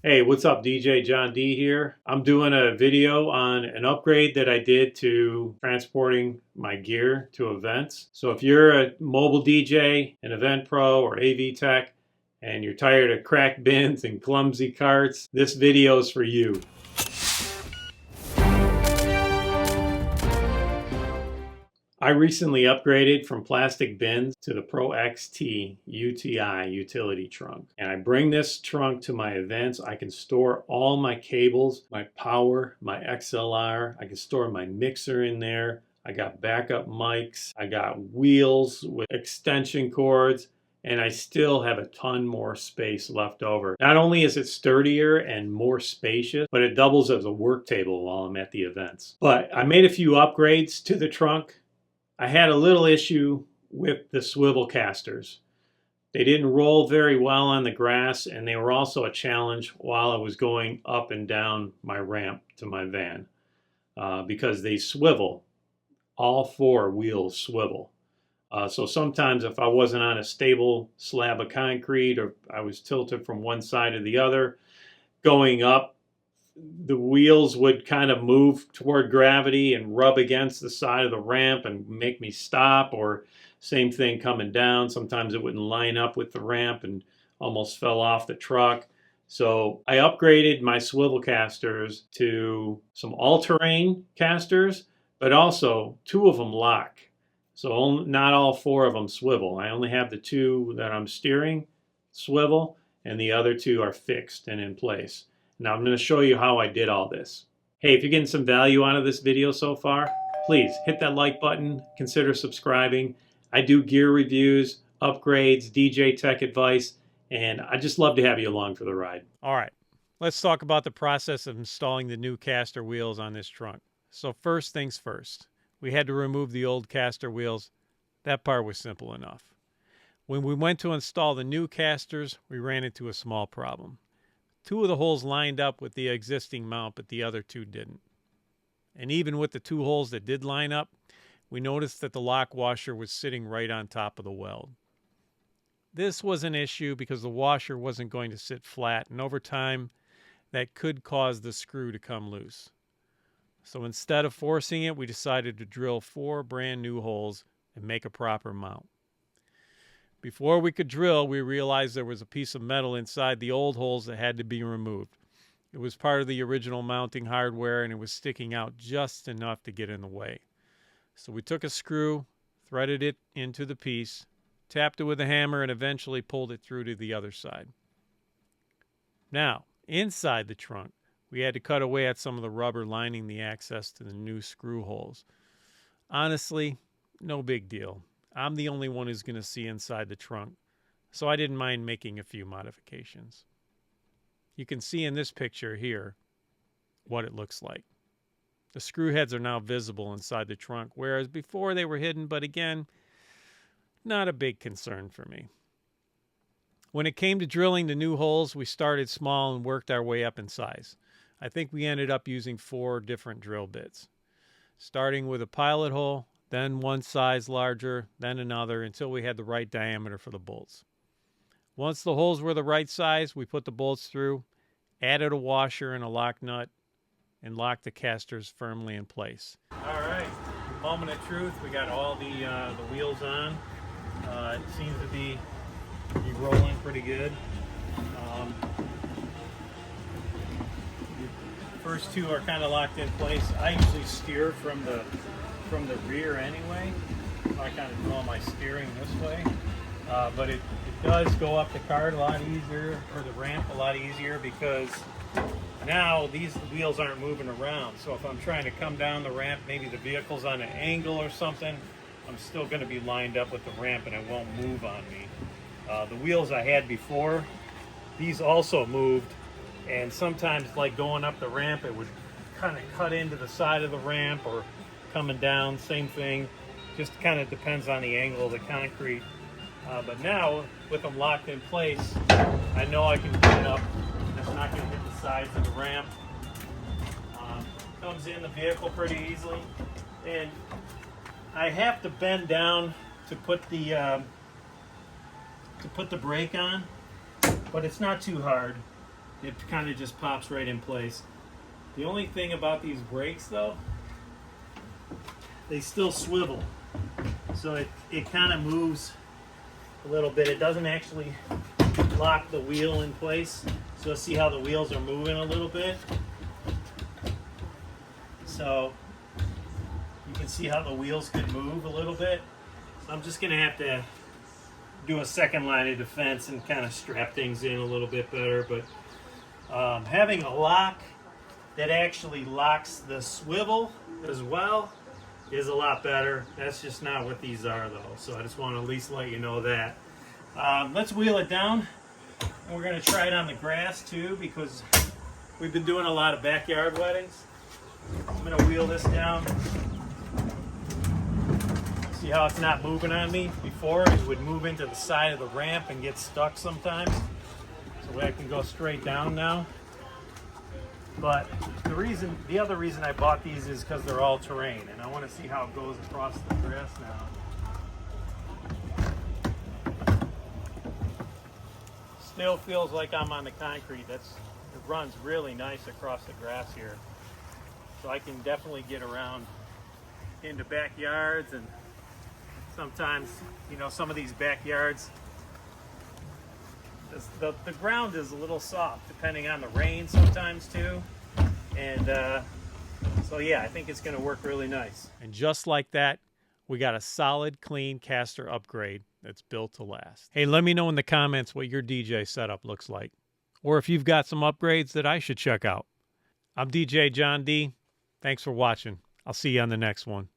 Hey, what's up? DJ John D here. I'm doing a video on an upgrade that I did to transporting my gear to events. So if you're a mobile DJ, an event pro, or AV tech, and you're tired of cracked bins and clumsy carts, this video is for you. I recently upgraded from plastic bins to the ProX T-UTI Utility Trunk. And I bring this trunk to my events. I can store all my cables, my power, my XLR. I can store my mixer in there. I got backup mics. I got wheels with extension cords. And I still have a ton more space left over. Not only is it sturdier and more spacious, but it doubles as a work table while I'm at the events. But I made a few upgrades to the trunk. I had a little issue with the swivel casters. They didn't roll very well on the grass, and they were also a challenge while I was going up and down my ramp to my van because they swivel. All four wheels swivel. So sometimes if I wasn't on a stable slab of concrete or I was tilted from one side to the other, going up, the wheels would kind of move toward gravity and rub against the side of the ramp and make me stop, or same thing coming down. Sometimes it wouldn't line up with the ramp and almost fell off the truck. So I upgraded my swivel casters to some all-terrain casters, but also two of them lock. So not all four of them swivel. I only have the two that I'm steering swivel, and the other two are fixed and in place. Now I'm going to show you how I did all this. Hey, if you're getting some value out of this video so far, please hit that like button, consider subscribing. I do gear reviews, upgrades, DJ tech advice, and I just love to have you along for the ride. All right, let's talk about the process of installing the new caster wheels on this trunk. So first things first, we had to remove the old caster wheels. That part was simple enough. When we went to install the new casters, we ran into a small problem. Two of the holes lined up with the existing mount, but the other two didn't. And even with the two holes that did line up, we noticed that the lock washer was sitting right on top of the weld. This was an issue because the washer wasn't going to sit flat, and over time, that could cause the screw to come loose. So instead of forcing it, we decided to drill 4 brand new holes and make a proper mount. Before we could drill, we realized there was a piece of metal inside the old holes that had to be removed. It was part of the original mounting hardware, and it was sticking out just enough to get in the way. So we took a screw, threaded it into the piece, tapped it with a hammer, and eventually pulled it through to the other side. Now, inside the trunk, we had to cut away at some of the rubber lining the access to the new screw holes. Honestly, no big deal. I'm the only one who's going to see inside the trunk, so I didn't mind making a few modifications. You can see in this picture here what it looks like. The screw heads are now visible inside the trunk, whereas before they were hidden, but again, not a big concern for me. When it came to drilling the new holes, we started small and worked our way up in size. I think we ended up using 4 different drill bits, starting with a pilot hole, then one size larger, then another, until we had the right diameter for the bolts. Once the holes were the right size, we put the bolts through, added a washer and a lock nut, and locked the casters firmly in place. All right, moment of truth. We got all the wheels on. It seems to be rolling pretty good. The first two are kind of locked in place. I usually steer from the rear anyway. I kind of do all my steering this way, but it does go up the cart a lot easier, or the ramp a lot easier, because now these wheels aren't moving around. So if I'm trying to come down the ramp, maybe the vehicle's on an angle or something, I'm still going to be lined up with the ramp and it won't move on me. The wheels I had before, these also moved, and sometimes like going up the ramp, it would kind of cut into the side of the ramp, or coming down, same thing. Just kind of depends on the angle of the concrete. But now, with them locked in place, I know I can get it up. It's not going to hit the sides of the ramp. Comes in the vehicle pretty easily. And I have to bend down to put the brake on, but it's not too hard. it kind of just pops right in place. The only thing about these brakes though, they still swivel. So it kind of moves a little bit. It doesn't actually lock the wheel in place. So see how the wheels are moving a little bit? So you can see how the wheels could move a little bit. So I'm just gonna have to do a second line of defense and kind of strap things in a little bit better. But having a lock that actually locks the swivel as well is a lot better. That's just not what these are though. So I just want to at least let you know that. Let's wheel it down. And we're going to try it on the grass too, because we've been doing a lot of backyard weddings. I'm going to wheel this down. See how it's not moving on me? Before it would move into the side of the ramp and get stuck sometimes. So I can go straight down now. But the other reason I bought these is because they're all terrain, and I want to see how it goes across the grass now. Still feels like I'm on the concrete. It runs really nice across the grass here. So I can definitely get around into backyards, and sometimes, you know, some of these backyards, the ground is a little soft depending on the rain sometimes too. And so yeah, I think it's going to work really nice. And just like that, we got a solid, clean caster upgrade that's built to last. Hey, let me know in the comments what your DJ setup looks like, or if you've got some upgrades that I should check out. I'm DJ John D. Thanks for watching. I'll see you on the next one.